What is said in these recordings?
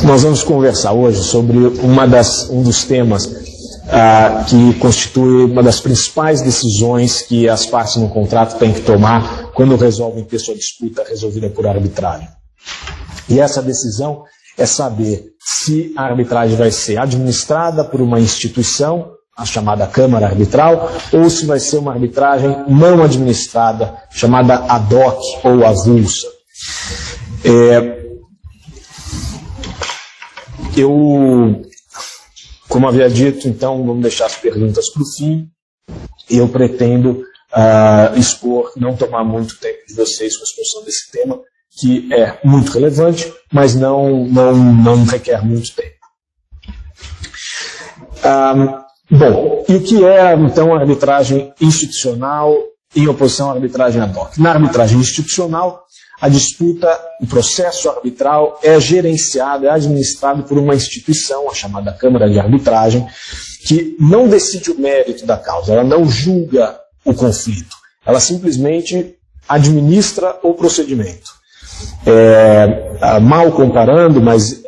Nós vamos conversar hoje sobre um dos temas que constitui uma das principais decisões que as partes no contrato têm que tomar quando resolvem ter sua disputa resolvida por arbitragem. E essa decisão é saber se a arbitragem vai ser administrada por uma instituição, a chamada Câmara Arbitral, ou se vai ser uma arbitragem não administrada, chamada ad hoc ou avulsa. Como havia dito, então, vamos deixar as perguntas para o fim. Eu pretendo não tomar muito tempo de vocês com a exposição desse tema, que é muito relevante, mas não requer muito tempo. Bom, e o que é, então, a arbitragem institucional em oposição à arbitragem ad hoc? Na arbitragem institucional, a disputa, o processo arbitral é gerenciado, é administrado por uma instituição, a chamada Câmara de Arbitragem, que não decide o mérito da causa, ela não julga o conflito, ela simplesmente administra o procedimento. Mal comparando, mas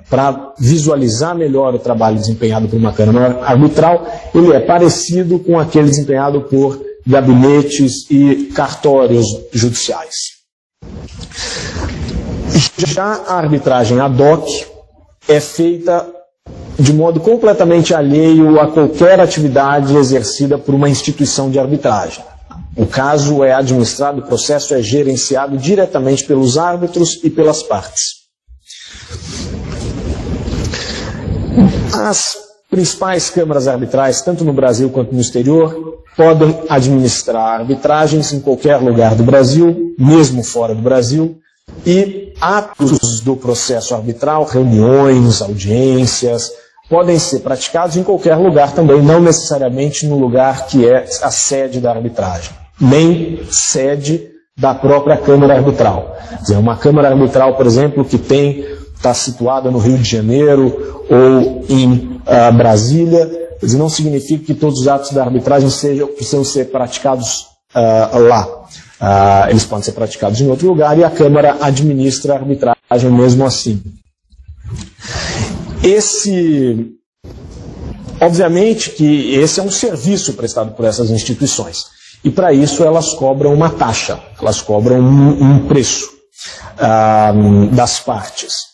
para visualizar melhor o trabalho desempenhado por uma Câmara Arbitral, ele é parecido com aquele desempenhado por gabinetes e cartórios judiciais. Já a arbitragem ad hoc é feita de modo completamente alheio a qualquer atividade exercida por uma instituição de arbitragem. O caso é administrado, o processo é gerenciado diretamente pelos árbitros e pelas partes. As principais câmaras arbitrais, tanto no Brasil quanto no exterior, podem administrar arbitragens em qualquer lugar do Brasil, mesmo fora do Brasil, e atos do processo arbitral, reuniões, audiências, podem ser praticados em qualquer lugar também, não necessariamente no lugar que é a sede da arbitragem, nem sede da própria Câmara Arbitral. Quer dizer, uma Câmara Arbitral, por exemplo, que está situada no Rio de Janeiro ou em Brasília, não significa que todos os atos da arbitragem precisam ser praticados lá. Eles podem ser praticados em outro lugar e a Câmara administra a arbitragem mesmo assim. Obviamente que esse é um serviço prestado por essas instituições. E para isso elas cobram uma taxa, elas cobram um preço das partes.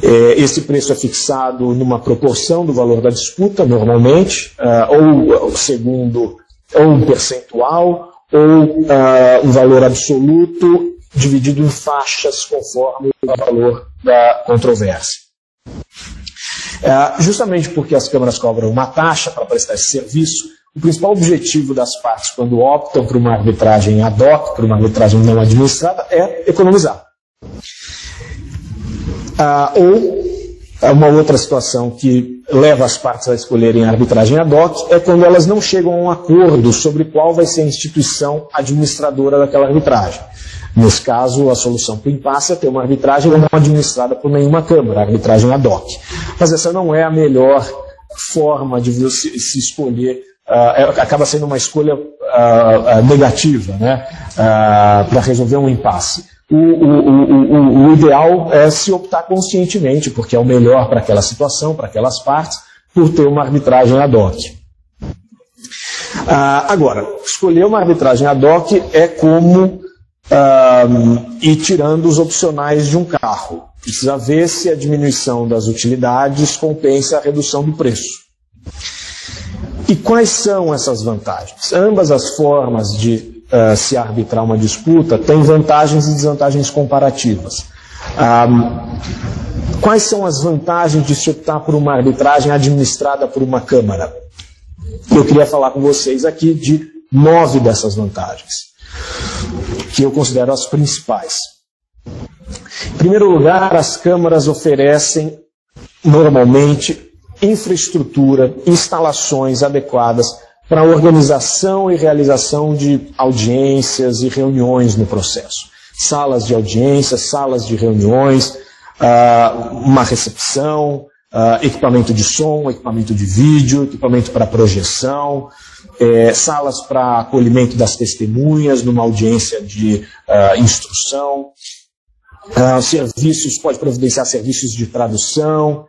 Esse preço é fixado numa proporção do valor da disputa, normalmente, ou segundo um percentual, ou um valor absoluto dividido em faixas conforme o valor da controvérsia. Justamente porque as câmaras cobram uma taxa para prestar esse serviço, o principal objetivo das partes quando optam por uma arbitragem ad hoc, por uma arbitragem não administrada, é economizar. Ou uma outra situação que leva as partes a escolherem a arbitragem ad hoc é quando elas não chegam a um acordo sobre qual vai ser a instituição administradora daquela arbitragem. Nesse caso, a solução para o impasse é ter uma arbitragem não administrada por nenhuma Câmara, a arbitragem ad hoc. Mas essa não é a melhor forma de se escolher, acaba sendo uma escolha negativa, né, para resolver um impasse. O ideal é se optar conscientemente, porque é o melhor para aquela situação, para aquelas partes, por ter uma arbitragem ad hoc. Agora, escolher uma arbitragem ad hoc é como ir tirando os opcionais de um carro. Precisa ver se a diminuição das utilidades compensa a redução do preço. E quais são essas vantagens? Ambas as formas de se arbitrar uma disputa têm vantagens e desvantagens comparativas. Quais são as vantagens de se optar por uma arbitragem administrada por uma Câmara? Eu queria falar com vocês aqui de 9 dessas vantagens, que eu considero as principais. Em primeiro lugar, as câmaras oferecem, normalmente, infraestrutura, instalações adequadas para a organização e realização de audiências e reuniões no processo. Salas de audiências, salas de reuniões, uma recepção, equipamento de som, equipamento de vídeo, equipamento para projeção, salas para acolhimento das testemunhas numa audiência de instrução, serviços, pode providenciar serviços de tradução,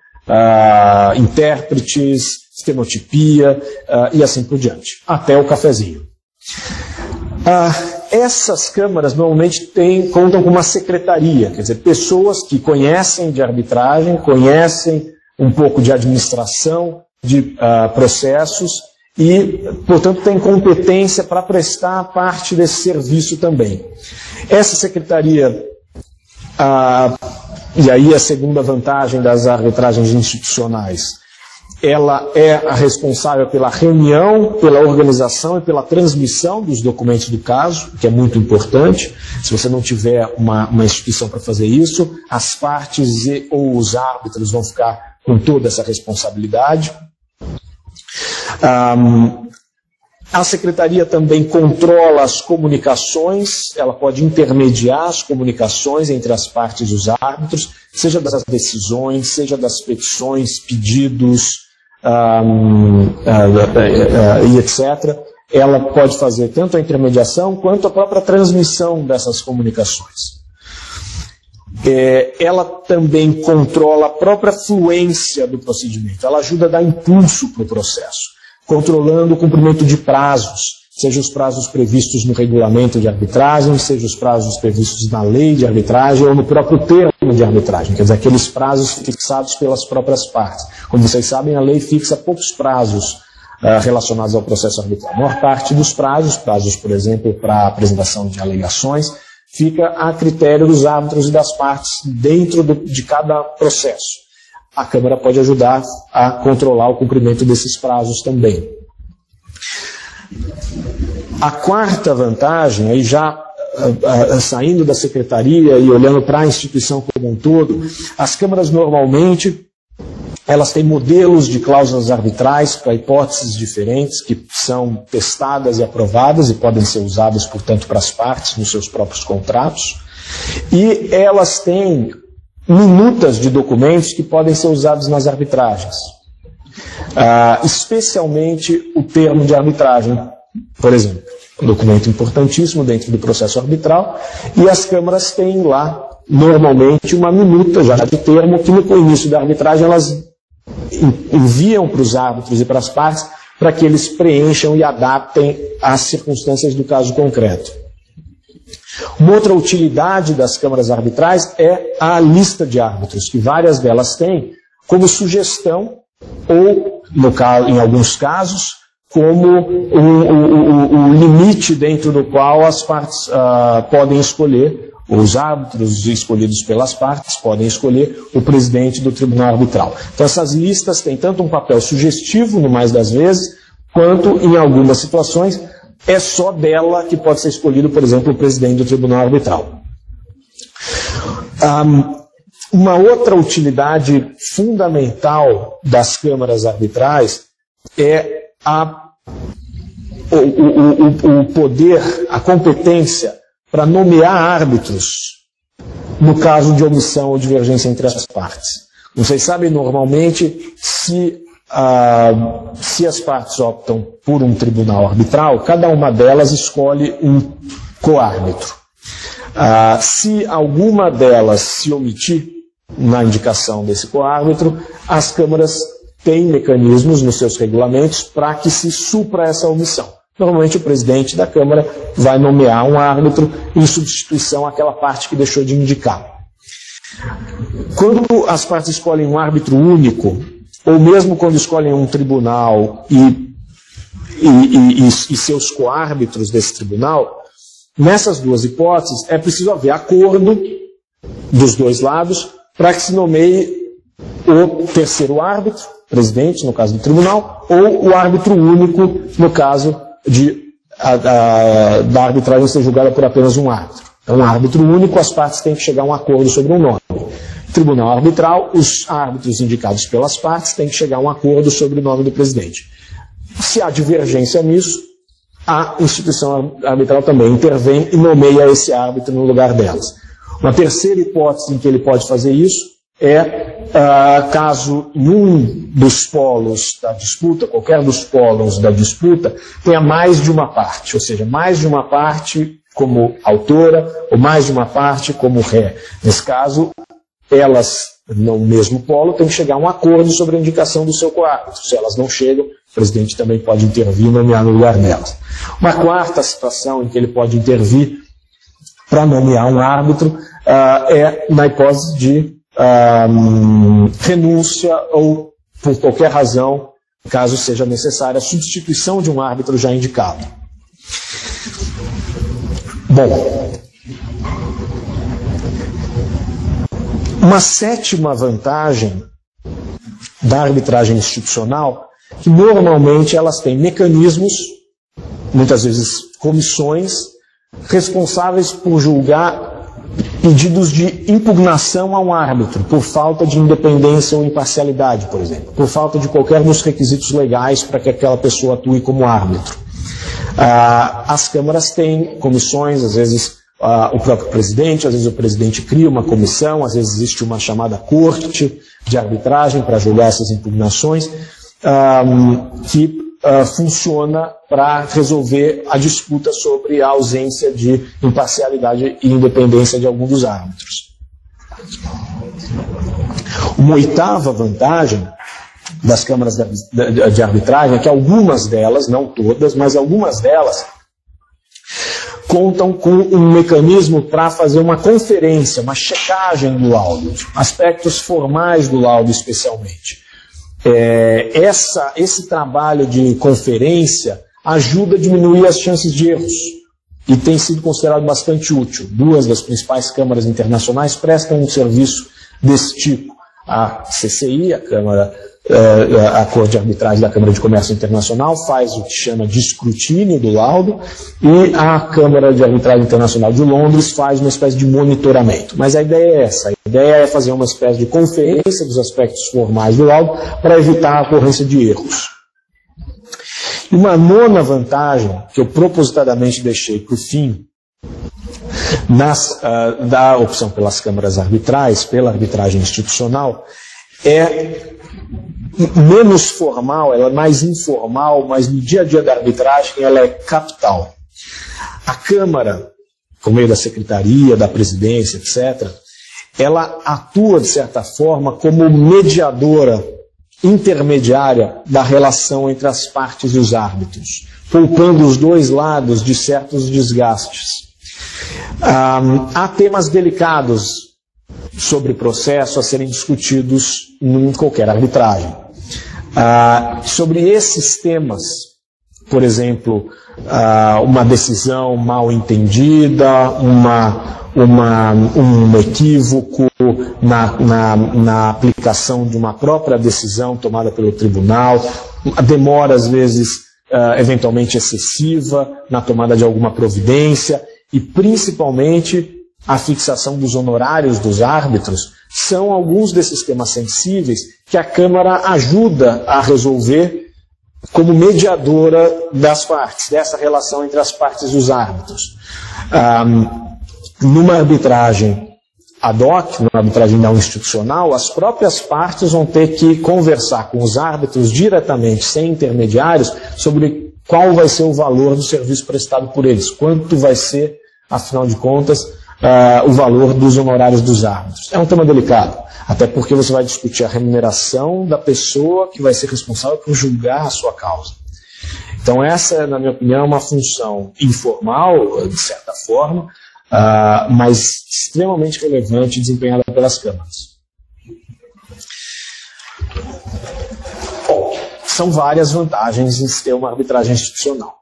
intérpretes, estenotipia e assim por diante, até o cafezinho. Essas câmaras normalmente contam com uma secretaria, quer dizer, pessoas que conhecem de arbitragem, conhecem um pouco de administração de processos e, portanto, têm competência para prestar parte desse serviço também. Essa secretaria, e aí a segunda vantagem das arbitragens institucionais, ela é a responsável pela reunião, pela organização e pela transmissão dos documentos do caso, que é muito importante. Se você não tiver uma instituição para fazer isso, as partes ou os árbitros vão ficar com toda essa responsabilidade. A secretaria também controla as comunicações, ela pode intermediar as comunicações entre as partes e os árbitros, seja das decisões, seja das petições, pedidos, e etc. Ela pode fazer tanto a intermediação quanto a própria transmissão dessas comunicações. Ela também controla a própria fluência do procedimento, ela ajuda a dar impulso para o processo, controlando o cumprimento de prazos, seja os prazos previstos no regulamento de arbitragem, seja os prazos previstos na lei de arbitragem ou no próprio termo de arbitragem, quer dizer, aqueles prazos fixados pelas próprias partes. Como vocês sabem, a lei fixa poucos prazos relacionados ao processo arbitral. A maior parte dos prazos, por exemplo, para a apresentação de alegações, fica a critério dos árbitros e das partes dentro de cada processo. A Câmara pode ajudar a controlar o cumprimento desses prazos também. A quarta vantagem, aí já saindo da secretaria e olhando para a instituição como um todo, as câmaras normalmente elas têm modelos de cláusulas arbitrais para hipóteses diferentes que são testadas e aprovadas e podem ser usadas, portanto, para as partes nos seus próprios contratos. E elas têm minutas de documentos que podem ser usados nas arbitragens. Especialmente o termo de arbitragem, por exemplo. Um documento importantíssimo dentro do processo arbitral, e as câmaras têm lá, normalmente, uma minuta já de termo que no início da arbitragem elas enviam para os árbitros e para as partes para que eles preencham e adaptem às circunstâncias do caso concreto. Uma outra utilidade das câmaras arbitrais é a lista de árbitros, que várias delas têm como sugestão ou, em alguns casos, como o limite dentro do qual as partes podem escolher, os árbitros escolhidos pelas partes podem escolher o presidente do tribunal arbitral. Então essas listas têm tanto um papel sugestivo, no mais das vezes, quanto, em algumas situações, é só dela que pode ser escolhido, por exemplo, o presidente do tribunal arbitral. Uma outra utilidade fundamental das câmaras arbitrais é o poder, a competência para nomear árbitros no caso de omissão ou divergência entre as partes. Vocês sabem, normalmente, se as partes optam por um tribunal arbitral, cada uma delas escolhe um coárbitro. Se alguma delas se omitir na indicação desse coárbitro, as câmaras têm mecanismos nos seus regulamentos para que se supra essa omissão. Normalmente o presidente da Câmara vai nomear um árbitro em substituição àquela parte que deixou de indicar. Quando as partes escolhem um árbitro único, ou mesmo quando escolhem um tribunal e seus coárbitros desse tribunal, nessas duas hipóteses é preciso haver acordo dos dois lados para que se nomeie o terceiro árbitro, presidente, no caso do tribunal, ou o árbitro único, no caso da arbitragem ser julgada por apenas um árbitro. Então, um árbitro único, as partes têm que chegar a um acordo sobre um nome. Tribunal arbitral, os árbitros indicados pelas partes têm que chegar a um acordo sobre o nome do presidente. Se há divergência nisso, a instituição arbitral também intervém e nomeia esse árbitro no lugar delas. Uma terceira hipótese em que ele pode fazer isso é caso em um dos polos da disputa, qualquer dos polos da disputa, tenha mais de uma parte, ou seja, mais de uma parte como autora, ou mais de uma parte como ré. Nesse caso, elas, no mesmo polo, têm que chegar a um acordo sobre a indicação do seu coárbitro. Se elas não chegam, o presidente também pode intervir e nomear no lugar delas. Uma quarta situação em que ele pode intervir para nomear um árbitro é na hipótese de renúncia ou, por qualquer razão, caso seja necessária, a substituição de um árbitro já indicado. Bom, uma sétima vantagem da arbitragem institucional, que normalmente elas têm mecanismos, muitas vezes comissões, responsáveis por julgar pedidos de impugnação a um árbitro, por falta de independência ou imparcialidade, por exemplo, por falta de qualquer dos requisitos legais para que aquela pessoa atue como árbitro. As câmaras têm comissões, às vezes o próprio presidente, às vezes o presidente cria uma comissão, às vezes existe uma chamada corte de arbitragem para julgar essas impugnações, que funciona para resolver a disputa sobre a ausência de imparcialidade e independência de algum dos árbitros. Uma oitava vantagem das câmaras de arbitragem é que algumas delas, não todas, mas algumas delas, contam com um mecanismo para fazer uma conferência, uma checagem do laudo, aspectos formais do laudo especialmente. Esse trabalho de conferência ajuda a diminuir as chances de erros e tem sido considerado bastante útil. Duas das principais câmaras internacionais prestam um serviço desse tipo. A CCI, a Corte de Arbitragem da Câmara de Comércio Internacional, faz o que chama de escrutínio do laudo, e a Câmara de Arbitragem Internacional de Londres faz uma espécie de monitoramento. Mas a ideia é essa, a ideia é fazer uma espécie de conferência dos aspectos formais do laudo para evitar a ocorrência de erros. E uma nona vantagem, que eu propositadamente deixei para o fim, da opção pelas câmaras arbitrais, pela arbitragem institucional, é menos formal, ela é mais informal, mas no dia a dia da arbitragem ela é capital. A Câmara, por meio da Secretaria, da Presidência, etc., ela atua, de certa forma, como mediadora intermediária da relação entre as partes e os árbitros, poupando os dois lados de certos desgastes. Há temas delicados sobre processo a serem discutidos em qualquer arbitragem. Sobre esses temas, por exemplo, uma decisão mal entendida, um equívoco na aplicação de uma própria decisão tomada pelo tribunal, demora às vezes eventualmente excessiva na tomada de alguma providência, e principalmente a fixação dos honorários dos árbitros, são alguns desses temas sensíveis que a Câmara ajuda a resolver como mediadora das partes, dessa relação entre as partes e os árbitros. Numa arbitragem ad hoc, numa arbitragem não institucional, as próprias partes vão ter que conversar com os árbitros diretamente, sem intermediários, sobre qual vai ser o valor do serviço prestado por eles, quanto vai ser, afinal de contas, o valor dos honorários dos árbitros. É um tema delicado, até porque você vai discutir a remuneração da pessoa que vai ser responsável por julgar a sua causa. Então essa, na minha opinião, é uma função informal, de certa forma, mas extremamente relevante, desempenhada pelas câmaras. Bom, são várias vantagens em se ter uma arbitragem institucional.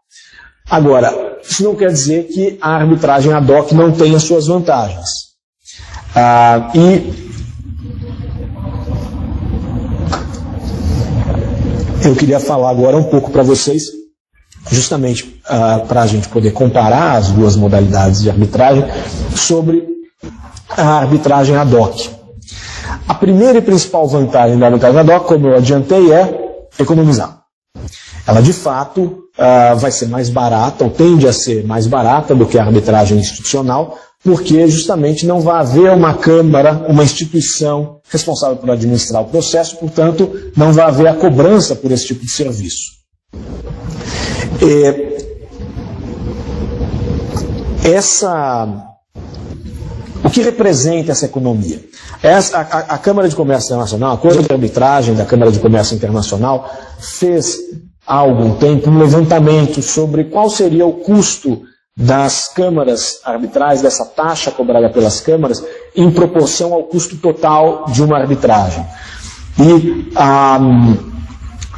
Agora, isso não quer dizer que a arbitragem ad hoc não tenha suas vantagens. E eu queria falar agora um pouco para vocês, justamente para a gente poder comparar as duas modalidades de arbitragem, sobre a arbitragem ad hoc. A primeira e principal vantagem da arbitragem ad hoc, como eu adiantei, é economizar. Ela, de fato, vai ser mais barata, ou tende a ser mais barata do que a arbitragem institucional, porque justamente não vai haver uma Câmara, uma instituição responsável por administrar o processo, portanto, não vai haver a cobrança por esse tipo de serviço. O que representa essa economia? A Câmara de Comércio Internacional, a Corte de Arbitragem da Câmara de Comércio Internacional, fez há algum tempo um levantamento sobre qual seria o custo das câmaras arbitrais, dessa taxa cobrada pelas câmaras, em proporção ao custo total de uma arbitragem. E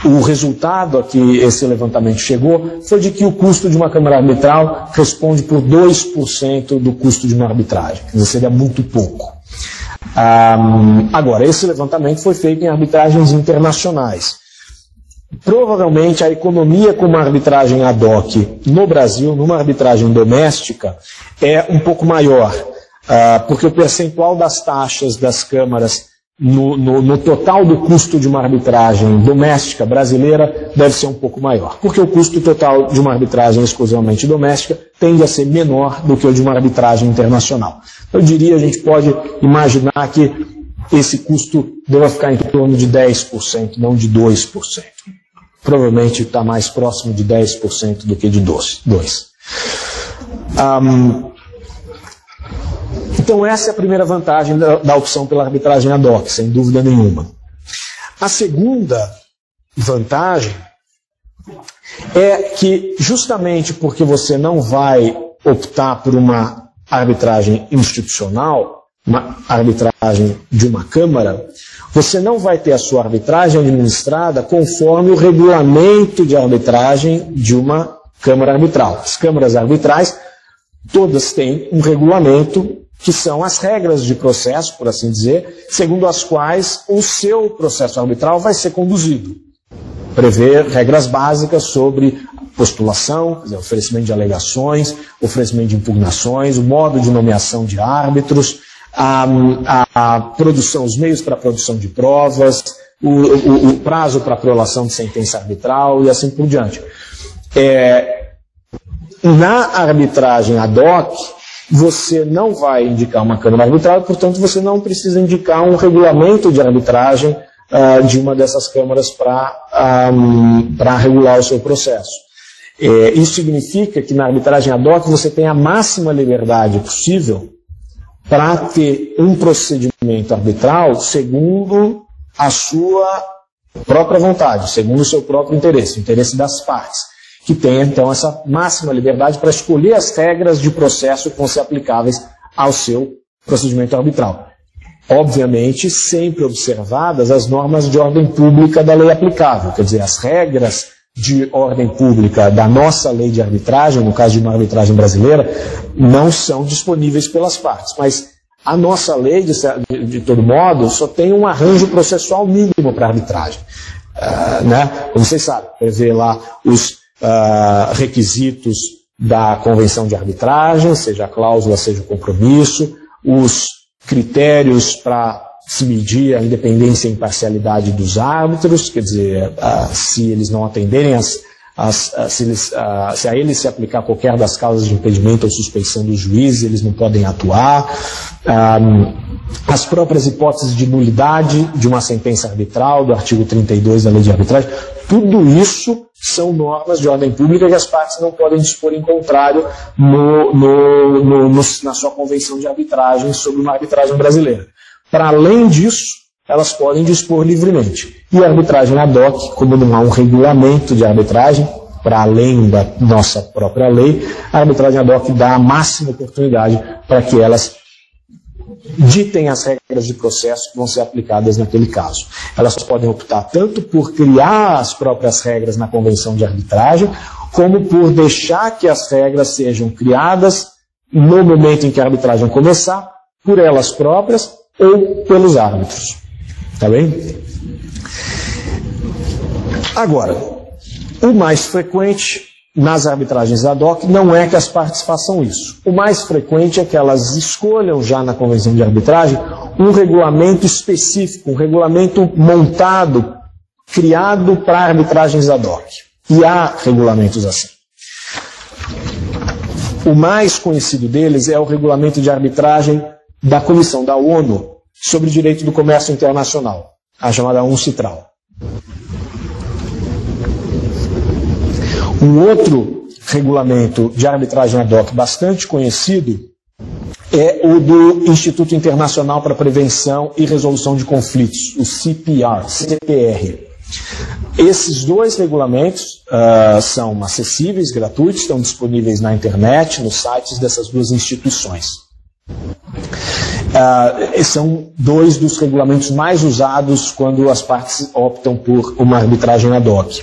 o resultado a que esse levantamento chegou foi de que o custo de uma câmara arbitral responde por 2% do custo de uma arbitragem, quer dizer, seria muito pouco. Agora, esse levantamento foi feito em arbitragens internacionais. Provavelmente a economia com uma arbitragem ad hoc no Brasil, numa arbitragem doméstica, é um pouco maior, porque o percentual das taxas das câmaras no total do custo de uma arbitragem doméstica brasileira deve ser um pouco maior, porque o custo total de uma arbitragem exclusivamente doméstica tende a ser menor do que o de uma arbitragem internacional. Eu diria, a gente pode imaginar que esse custo deva ficar em torno de 10%, não de 2%. Provavelmente está mais próximo de 10% do que de 2%. Então essa é a primeira vantagem da opção pela arbitragem ad hoc, sem dúvida nenhuma. A segunda vantagem é que, justamente porque você não vai optar por uma arbitragem institucional, uma arbitragem de uma Câmara, você não vai ter a sua arbitragem administrada conforme o regulamento de arbitragem de uma Câmara arbitral. As câmaras arbitrais, todas têm um regulamento que são as regras de processo, por assim dizer, segundo as quais o seu processo arbitral vai ser conduzido. Prevê regras básicas sobre postulação, quer dizer, oferecimento de alegações, oferecimento de impugnações, o modo de nomeação de árbitros, a produção, os meios para a produção de provas, o prazo para a prolação de sentença arbitral e assim por diante. Na arbitragem ad hoc, você não vai indicar uma câmara arbitral, portanto você não precisa indicar um regulamento de arbitragem de uma dessas câmaras para regular o seu processo. Isso significa que na arbitragem ad hoc você tem a máxima liberdade possível para ter um procedimento arbitral segundo a sua própria vontade, segundo o seu próprio interesse, o interesse das partes, que tem então essa máxima liberdade para escolher as regras de processo que vão ser aplicáveis ao seu procedimento arbitral. Obviamente, sempre observadas as normas de ordem pública da lei aplicável, quer dizer, as regras de ordem pública da nossa lei de arbitragem, no caso de uma arbitragem brasileira, não são disponíveis pelas partes. Mas a nossa lei, de todo modo, só tem um arranjo processual mínimo para arbitragem. Como vocês sabem, prevê lá os requisitos da convenção de arbitragem, seja a cláusula, seja o compromisso, os critérios para se medir a independência e imparcialidade dos árbitros, quer dizer, se eles não atenderem se a eles se aplicar qualquer das causas de impedimento ou suspeição do juiz, eles não podem atuar, as próprias hipóteses de nulidade de uma sentença arbitral, do artigo 32 da lei de arbitragem, tudo isso são normas de ordem pública que as partes não podem dispor em contrário na sua convenção de arbitragem sobre uma arbitragem brasileira. Para além disso, elas podem dispor livremente. E a arbitragem ad hoc, como não há um regulamento de arbitragem, para além da nossa própria lei, a arbitragem ad hoc dá a máxima oportunidade para que elas ditem as regras de processo que vão ser aplicadas naquele caso. Elas podem optar tanto por criar as próprias regras na convenção de arbitragem, como por deixar que as regras sejam criadas no momento em que a arbitragem começar, por elas próprias ou pelos árbitros. Tá bem? Agora, o mais frequente nas arbitragens ad hoc não é que as partes façam isso. O mais frequente é que elas escolham já na convenção de arbitragem um regulamento específico, um regulamento montado, criado para arbitragens ad hoc. E há regulamentos assim. O mais conhecido deles é o regulamento de arbitragem da Comissão da ONU sobre Direito do Comércio Internacional, a chamada UNCITRAL. Um outro regulamento de arbitragem ad hoc bastante conhecido é o do Instituto Internacional para a Prevenção e Resolução de Conflitos, o CPR. Esses dois regulamentos são acessíveis, gratuitos, estão disponíveis na internet, nos sites dessas duas instituições. São dois dos regulamentos mais usados quando as partes optam por uma arbitragem ad hoc.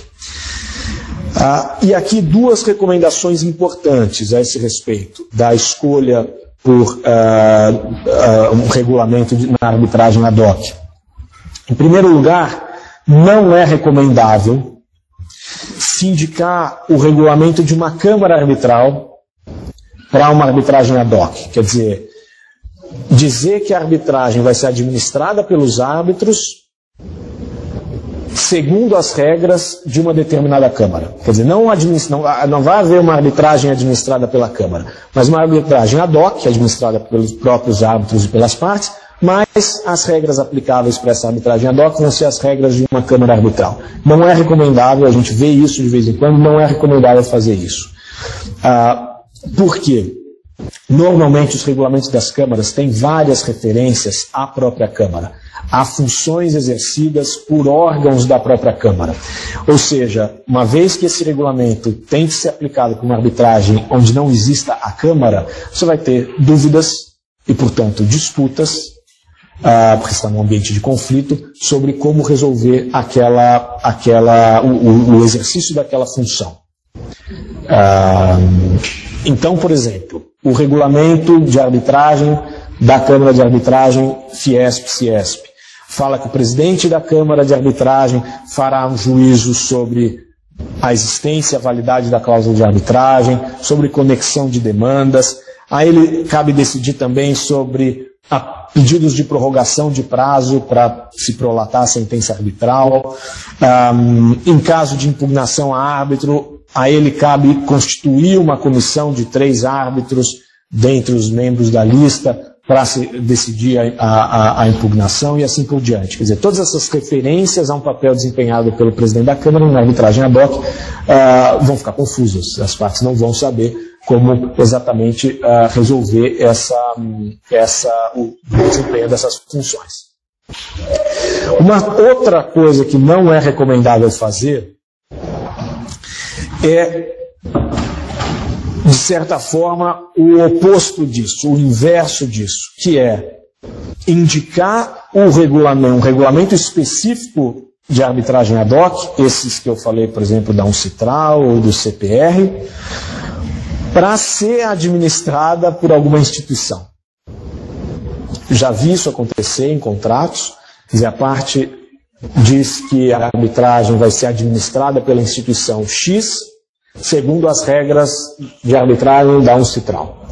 E aqui duas recomendações importantes a esse respeito, da escolha por um regulamento na arbitragem ad hoc. Em primeiro lugar, não é recomendável se indicar o regulamento de uma câmara arbitral para uma arbitragem ad hoc. Quer dizer que a arbitragem vai ser administrada pelos árbitros segundo as regras de uma determinada Câmara. Quer dizer, não vai haver uma arbitragem administrada pela Câmara, mas uma arbitragem ad hoc, administrada pelos próprios árbitros e pelas partes, mas as regras aplicáveis para essa arbitragem ad hoc vão ser as regras de uma Câmara arbitral. Não é recomendável, a gente vê isso de vez em quando, não é recomendável fazer isso. Por quê? Normalmente os regulamentos das câmaras têm várias referências à própria Câmara, a funções exercidas por órgãos da própria Câmara. Ou seja, uma vez que esse regulamento tem que ser aplicado para uma arbitragem onde não exista a Câmara, você vai ter dúvidas e, portanto, disputas, porque está num ambiente de conflito, sobre como resolver o exercício daquela função. Então, por exemplo, o regulamento de arbitragem da Câmara de Arbitragem Fiesp-Ciesp fala que o presidente da Câmara de Arbitragem fará um juízo sobre a existência e a validade da cláusula de arbitragem, sobre conexão de demandas. A ele cabe decidir também sobre pedidos de prorrogação de prazo para se prolatar a sentença arbitral. Em caso de impugnação a árbitro, a ele cabe constituir uma comissão de 3 árbitros dentre os membros da lista para se decidir a impugnação e assim por diante. Quer dizer, todas essas referências a um papel desempenhado pelo presidente da Câmara na arbitragem ad hoc vão ficar confusas. As partes não vão saber como exatamente resolver o desempenho dessas funções. Uma outra coisa que não é recomendável fazer é, de certa forma, o oposto disso, o inverso disso, que é indicar um regulamento específico de arbitragem ad hoc, esses que eu falei, por exemplo, da UNCITRAL ou do CPR, para ser administrada por alguma instituição. Já vi isso acontecer em contratos, quer dizer, a parte diz que a arbitragem vai ser administrada pela instituição X, segundo as regras de arbitragem da UNCITRAL.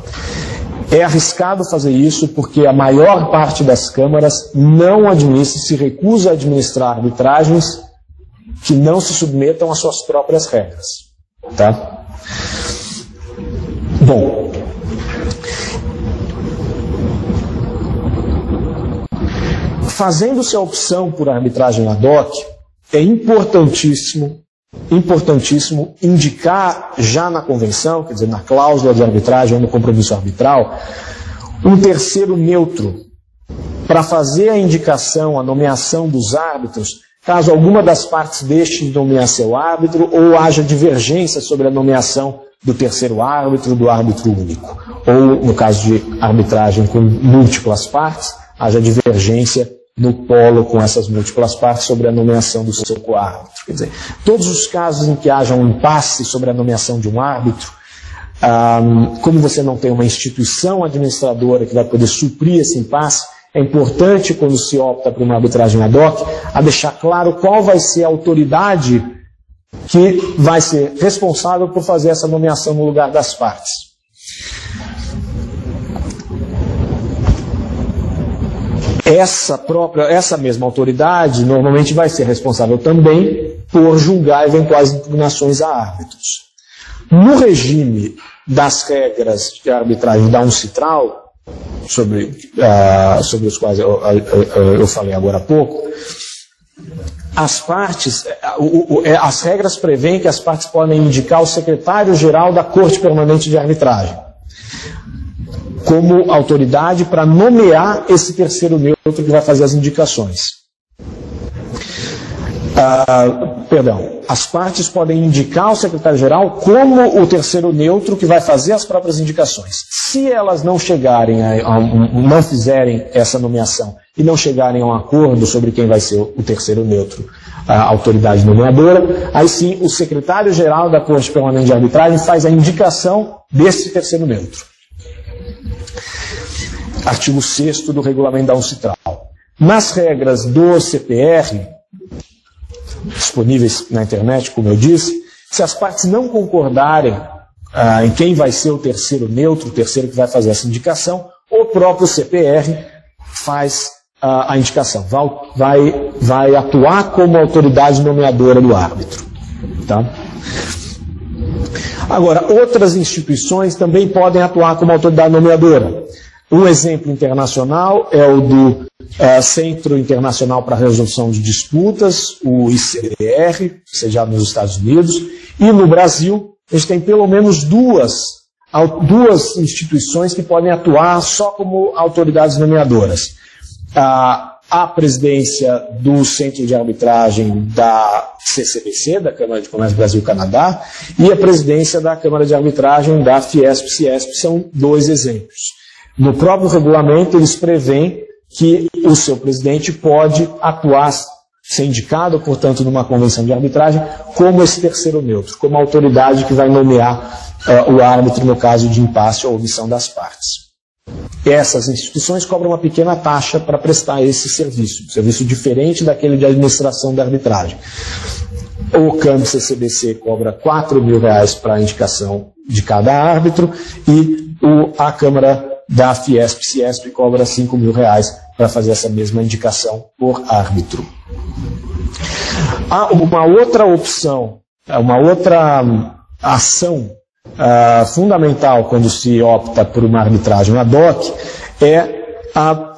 É arriscado fazer isso porque a maior parte das câmaras não administra, se recusa a administrar arbitragens que não se submetam às suas próprias regras. Tá? Bom, fazendo-se a opção por arbitragem ad hoc, é importantíssimo indicar já na convenção, quer dizer, na cláusula de arbitragem ou no compromisso arbitral, um terceiro neutro para fazer a indicação, a nomeação dos árbitros, caso alguma das partes deixe de nomear seu árbitro ou haja divergência sobre a nomeação do terceiro árbitro, do árbitro único. Ou, no caso de arbitragem com múltiplas partes, haja divergência no polo com essas múltiplas partes sobre a nomeação do seu coárbitro. Quer dizer, todos os casos em que haja um impasse sobre a nomeação de um árbitro, como você não tem uma instituição administradora que vai poder suprir esse impasse, é importante, quando se opta por uma arbitragem ad hoc, a deixar claro qual vai ser a autoridade que vai ser responsável por fazer essa nomeação no lugar das partes. Essa mesma autoridade normalmente vai ser responsável também por julgar eventuais impugnações a árbitros. No regime das regras de arbitragem da UNCITRAL, sobre os quais eu falei agora há pouco, as partes, as regras prevêem que as partes podem indicar o secretário-geral da Corte Permanente de Arbitragem como autoridade para nomear esse terceiro neutro que vai fazer as indicações. As partes podem indicar o secretário-geral como o terceiro neutro que vai fazer as próprias indicações. Se elas não chegarem não fizerem essa nomeação e não chegarem a um acordo sobre quem vai ser o terceiro neutro, a autoridade nomeadora, aí sim o secretário-geral da Corte Permanente de Arbitragem faz a indicação desse terceiro neutro. Artigo 6º do Regulamento da Uncitral. Nas regras do CPR, disponíveis na internet, como eu disse, se as partes não concordarem em quem vai ser o terceiro neutro, o terceiro que vai fazer essa indicação, o próprio CPR faz a indicação, vai atuar como autoridade nomeadora do árbitro. Tá? Agora, outras instituições também podem atuar como autoridade nomeadora. Um exemplo internacional é o do Centro Internacional para a Resolução de Disputas, o ICDR, sediado nos Estados Unidos, e no Brasil a gente tem pelo menos duas instituições que podem atuar só como autoridades nomeadoras. A presidência do Centro de Arbitragem da CCBC, da Câmara de Comércio Brasil-Canadá, e a presidência da Câmara de Arbitragem da Fiesp-Ciesp, são dois exemplos. No próprio regulamento, eles prevêem que o seu presidente pode atuar, ser indicado, portanto, numa convenção de arbitragem, como esse terceiro neutro, como a autoridade que vai nomear o árbitro no caso de impasse ou omissão das partes. Essas instituições cobram uma pequena taxa para prestar esse serviço, um serviço diferente daquele de administração da arbitragem. O CAMB-CCBC cobra R$4.000 para a indicação de cada árbitro e a Câmara da Fiesp-Ciesp cobra R$5.000 para fazer essa mesma indicação por árbitro. Há uma outra opção, uma outra ação fundamental quando se opta por uma arbitragem ad hoc é a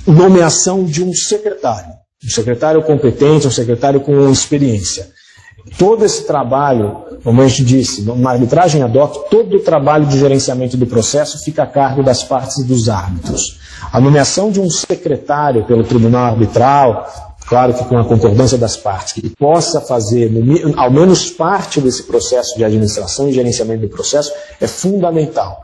nomeação de um secretário competente, um secretário com experiência. Todo esse trabalho, como a gente disse, numa arbitragem ad hoc, todo o trabalho de gerenciamento do processo fica a cargo das partes e dos árbitros. A nomeação de um secretário pelo tribunal arbitral, claro que com a concordância das partes, que possa fazer ao menos parte desse processo de administração e gerenciamento do processo, é fundamental.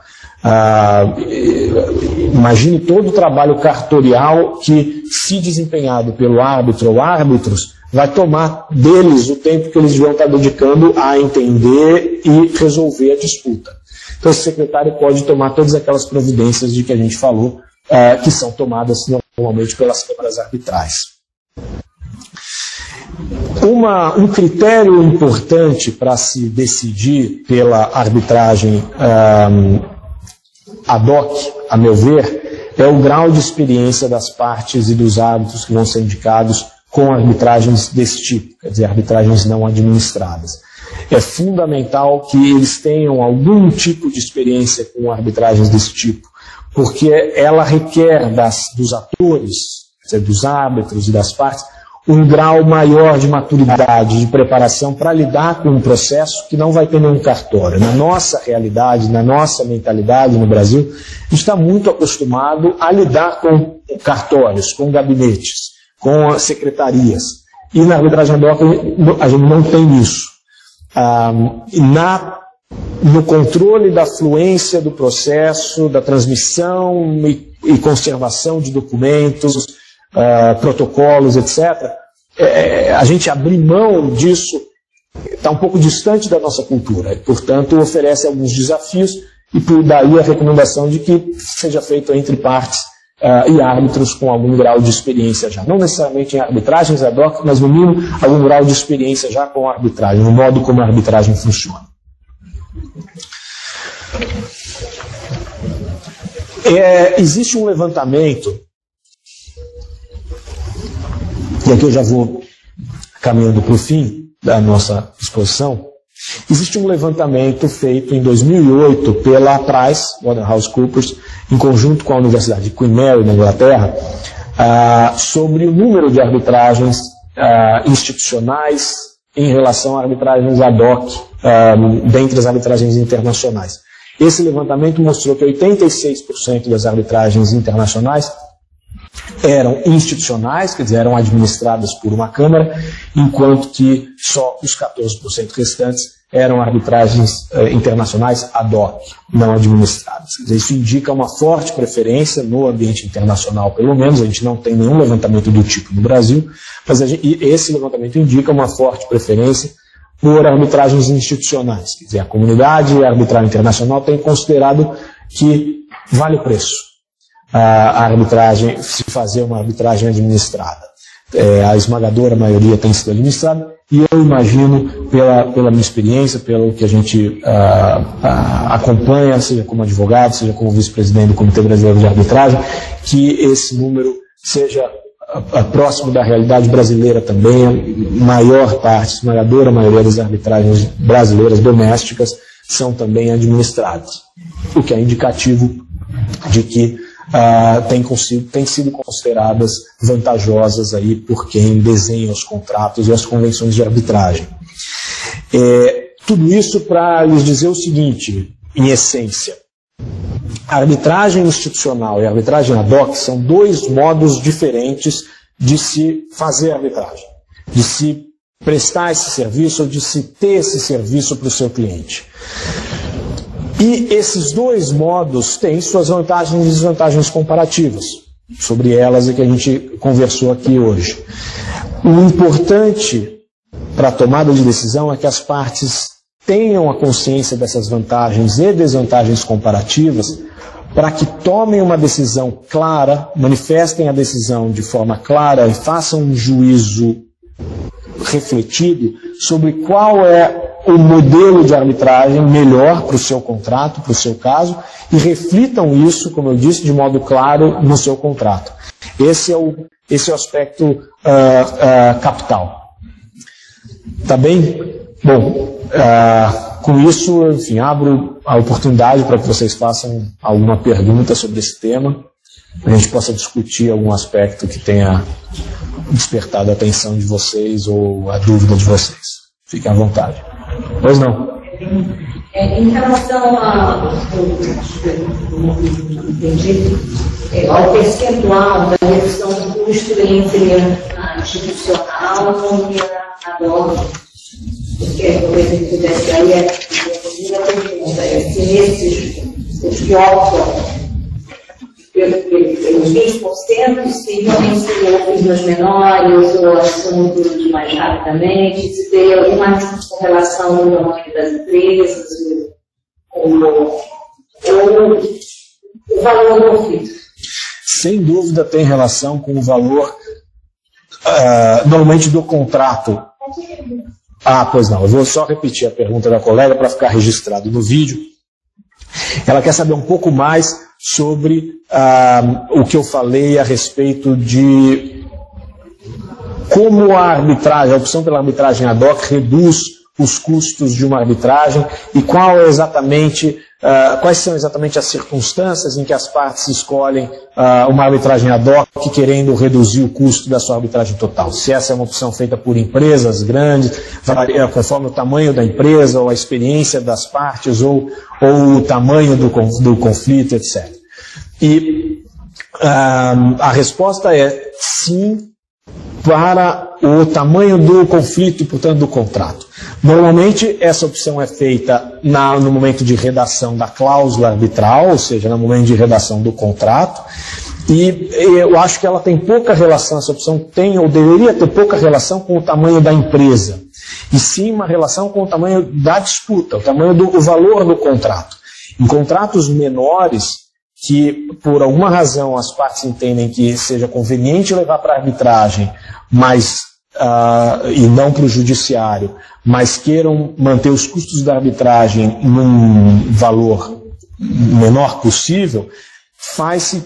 Imagine todo o trabalho cartorial que, se desempenhado pelo árbitro ou árbitros, vai tomar deles o tempo que eles vão estar dedicando a entender e resolver a disputa. Então, esse secretário pode tomar todas aquelas providências de que a gente falou, que são tomadas normalmente pelas câmaras arbitrais. Um critério importante para se decidir pela arbitragem ad hoc, a meu ver, é o grau de experiência das partes e dos árbitros que vão ser indicados com arbitragens desse tipo, quer dizer, arbitragens não administradas. É fundamental que eles tenham algum tipo de experiência com arbitragens desse tipo, porque ela requer dos atores, quer dizer, dos árbitros e das partes, um grau maior de maturidade, de preparação para lidar com um processo que não vai ter nenhum cartório. Na nossa realidade, na nossa mentalidade no Brasil, a gente está muito acostumado a lidar com cartórios, com gabinetes, com secretarias. E na arbitragem ad hoc a gente não tem isso. No controle da fluência do processo, da transmissão e conservação de documentos, protocolos, etc., a gente abrir mão disso está um pouco distante da nossa cultura. E, portanto, oferece alguns desafios e por daí a recomendação de que seja feito entre partes e árbitros com algum grau de experiência já. Não necessariamente em arbitragens ad hoc, mas no mínimo algum grau de experiência já com a arbitragem, no modo como a arbitragem funciona. Existe um levantamento, e aqui eu já vou caminhando para o fim da nossa exposição. Existe um levantamento feito em 2008 pela PricewaterhouseCoopers, em conjunto com a Universidade de Queen Mary, na Inglaterra, sobre o número de arbitragens institucionais em relação a arbitragens ad hoc dentre as arbitragens internacionais. Esse levantamento mostrou que 86% das arbitragens internacionais eram institucionais, quer dizer, eram administradas por uma Câmara, enquanto que só os 14% restantes eram arbitragens internacionais ad hoc, não administradas. Quer dizer, isso indica uma forte preferência no ambiente internacional, pelo menos. A gente não tem nenhum levantamento do tipo no Brasil, mas esse levantamento indica uma forte preferência por arbitragens institucionais. Quer dizer, a comunidade arbitral internacional tem considerado que vale o preço a arbitragem, se fazer uma arbitragem administrada. A esmagadora maioria tem sido administrada, e eu imagino, pela minha experiência, pelo que a gente acompanha, seja como advogado, seja como vice-presidente do Comitê Brasileiro de Arbitragem, que esse número seja próximo da realidade brasileira também. A maior parte, a esmagadora maioria das arbitragens brasileiras domésticas são também administradas, o que é indicativo de que têm sido consideradas vantajosas aí por quem desenha os contratos e as convenções de arbitragem. Tudo isso para lhes dizer o seguinte, em essência: a arbitragem institucional e a arbitragem ad hoc são dois modos diferentes de se fazer arbitragem, de se prestar esse serviço ou de se ter esse serviço para o seu cliente. E esses dois modos têm suas vantagens e desvantagens comparativas. Sobre elas é que a gente conversou aqui hoje. O importante para a tomada de decisão é que as partes tenham a consciência dessas vantagens e desvantagens comparativas, para que tomem uma decisão clara, manifestem a decisão de forma clara e façam um juízo refletido sobre qual é o modelo de arbitragem melhor para o seu contrato, para o seu caso, e reflitam isso, como eu disse, de modo claro no seu contrato. Esse é o aspecto capital. Tá bem? Bom, com isso, enfim, abro a oportunidade para que vocês façam alguma pergunta sobre esse tema, a gente possa discutir algum aspecto que tenha despertado a atenção de vocês ou a dúvida de vocês. Fiquem à vontade. Pois não? Em relação ao percentual da redução do custo entre a institucional e a ad hoc, porque talvez a gente pudesse aí a pergunta se nesses os que optam pelos 20%, se realmente seriam opiniões menores ou assuntos mais rapidamente, se teria alguma correlação no tamanho das empresas ou o valor do conflito. Sem dúvida tem relação com o valor normalmente do contrato. Pois não, eu vou só repetir a pergunta da colega para ficar registrado no vídeo. Ela quer saber um pouco mais sobre o que eu falei a respeito de como a arbitragem, a opção pela arbitragem ad hoc reduz os custos de uma arbitragem e quais são exatamente as circunstâncias em que as partes escolhem uma arbitragem ad hoc querendo reduzir o custo da sua arbitragem total. Se essa é uma opção feita por empresas grandes, conforme o tamanho da empresa ou a experiência das partes ou o tamanho do conflito, etc. E a resposta é sim para o tamanho do conflito e, portanto, do contrato. Normalmente, essa opção é feita no momento de redação da cláusula arbitral, ou seja, no momento de redação do contrato, e eu acho que ela tem pouca relação, essa opção tem ou deveria ter pouca relação com o tamanho da empresa, e sim uma relação com o tamanho da disputa, o tamanho do valor do contrato. Em contratos menores, que por alguma razão as partes entendem que seja conveniente levar para a arbitragem, e não para o judiciário, mas queiram manter os custos da arbitragem num valor menor possível,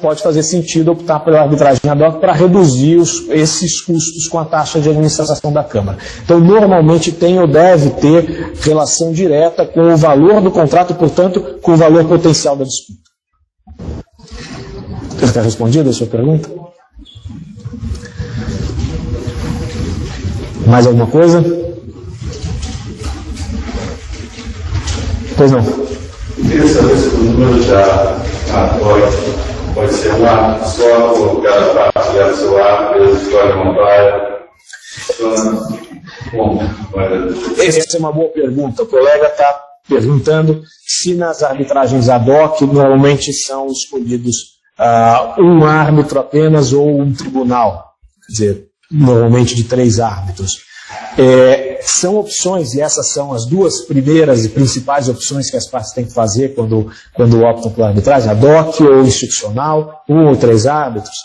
pode fazer sentido optar pela arbitragem ad hoc para reduzir esses custos com a taxa de administração da Câmara. Então, normalmente tem ou deve ter relação direta com o valor do contrato e, portanto, com o valor potencial da disputa. Está respondida a sua pergunta? Mais alguma coisa? Pois não. Eu queria saber se o número da pode ser um árbitro só, ou o cara partilhar o seu árbitro, ele escolhe uma praia. Essa é uma boa pergunta. O colega está perguntando se nas arbitragens ad hoc normalmente são escolhidos um árbitro apenas ou um tribunal, quer dizer, normalmente de 3 árbitros. São opções, e essas são as duas primeiras e principais opções que as partes têm que fazer quando optam pela arbitragem, ad hoc ou institucional, 1 ou 3 árbitros.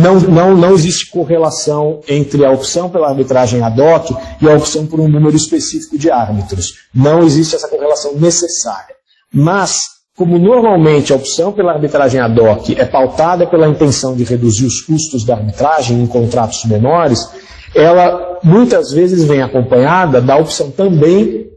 Não existe correlação entre a opção pela arbitragem ad hoc e a opção por um número específico de árbitros. Não existe essa correlação necessária. Mas, como normalmente a opção pela arbitragem ad hoc é pautada pela intenção de reduzir os custos da arbitragem em contratos menores, ela muitas vezes vem acompanhada da opção também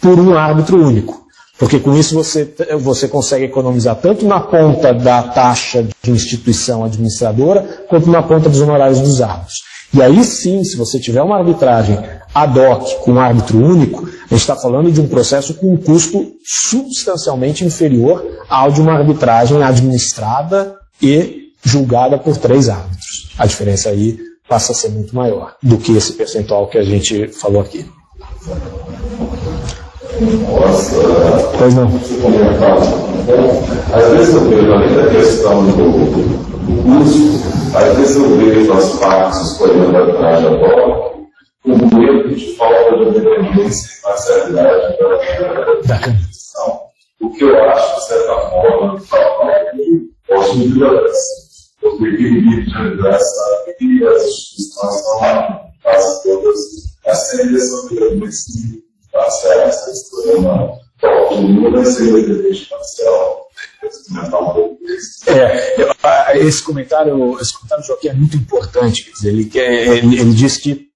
por um árbitro único. Porque com isso você consegue economizar tanto na ponta da taxa de instituição administradora, quanto na ponta dos honorários dos árbitros. E aí sim, se você tiver uma arbitragem ad hoc com um árbitro único, a gente está falando de um processo com um custo substancialmente inferior ao de uma arbitragem administrada e julgada por 3 árbitros. A diferença aí passa a ser muito maior do que esse percentual que a gente falou aqui. Pois não. Às vezes eu vejo, além da questão do custo, às vezes eu vejo as partes escolhendo a arbitragem ad hoc com medo de falta de independência e parcialidade da instituição. O que eu acho, de certa forma, posso me violência. Porque o equilíbrio de liderança e as instituições são quase todas essa direção de independência. Esse comentário, Joaquim, é muito importante. Quer dizer, ele diz que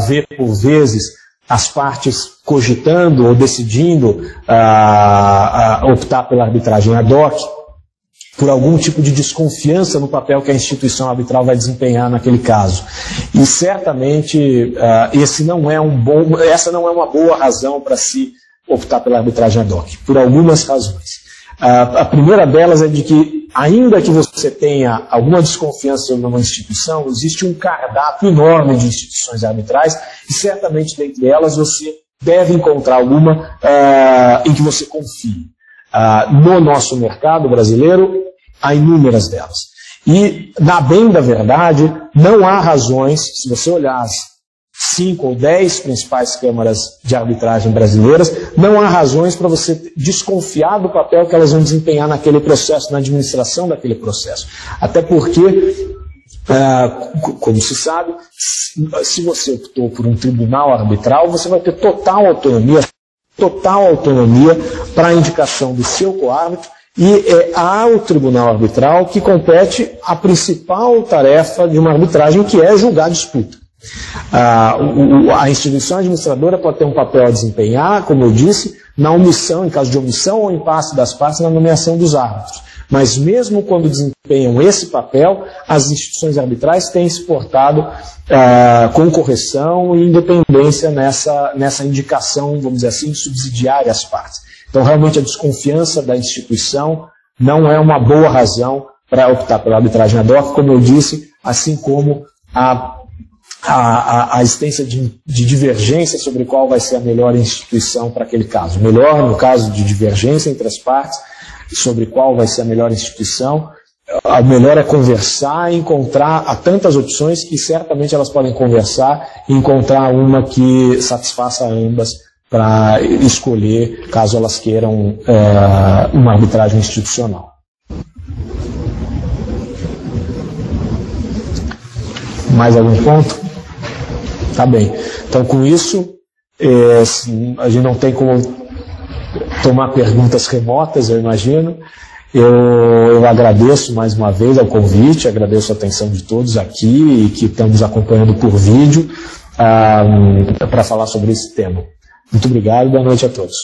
vê por vezes as partes cogitando ou decidindo optar pela arbitragem ad hoc por algum tipo de desconfiança no papel que a instituição arbitral vai desempenhar naquele caso. E certamente essa não é uma boa razão para se optar pela arbitragem ad hoc, por algumas razões. A primeira delas é de que, ainda que você tenha alguma desconfiança numa instituição, existe um cardápio enorme de instituições arbitrais e certamente dentre elas você deve encontrar alguma em que você confie. No nosso mercado brasileiro, há inúmeras delas. E, na bem da verdade, não há razões, se você olhar as 5 ou 10 principais câmaras de arbitragem brasileiras, não há razões para você desconfiar do papel que elas vão desempenhar naquele processo, na administração daquele processo. Até porque, como se sabe, se você optou por um tribunal arbitral, você vai ter total autonomia para a indicação do seu coárbitro. E é ao tribunal arbitral que compete a principal tarefa de uma arbitragem, que é julgar a disputa. A instituição administradora pode ter um papel a desempenhar, como eu disse, na omissão, em caso de omissão ou impasse das partes, na nomeação dos árbitros. Mas mesmo quando desempenham esse papel, as instituições arbitrais têm se portado com correção e independência nessa indicação, vamos dizer assim, subsidiária às partes. Então, realmente, a desconfiança da instituição não é uma boa razão para optar pela arbitragem ad hoc, como eu disse, assim como a existência de divergência sobre qual vai ser a melhor instituição para aquele caso. Melhor, no caso de divergência entre as partes, sobre qual vai ser a melhor instituição, a melhor é conversar e encontrar, há tantas opções que certamente elas podem conversar e encontrar uma que satisfaça ambas, para escolher, caso elas queiram uma arbitragem institucional. Mais algum ponto? Tá bem. Então, com isso, a gente não tem como tomar perguntas remotas, eu imagino. Eu agradeço mais uma vez ao convite, agradeço a atenção de todos aqui e que estamos acompanhando por vídeo para falar sobre esse tema. Muito obrigado e boa noite a todos.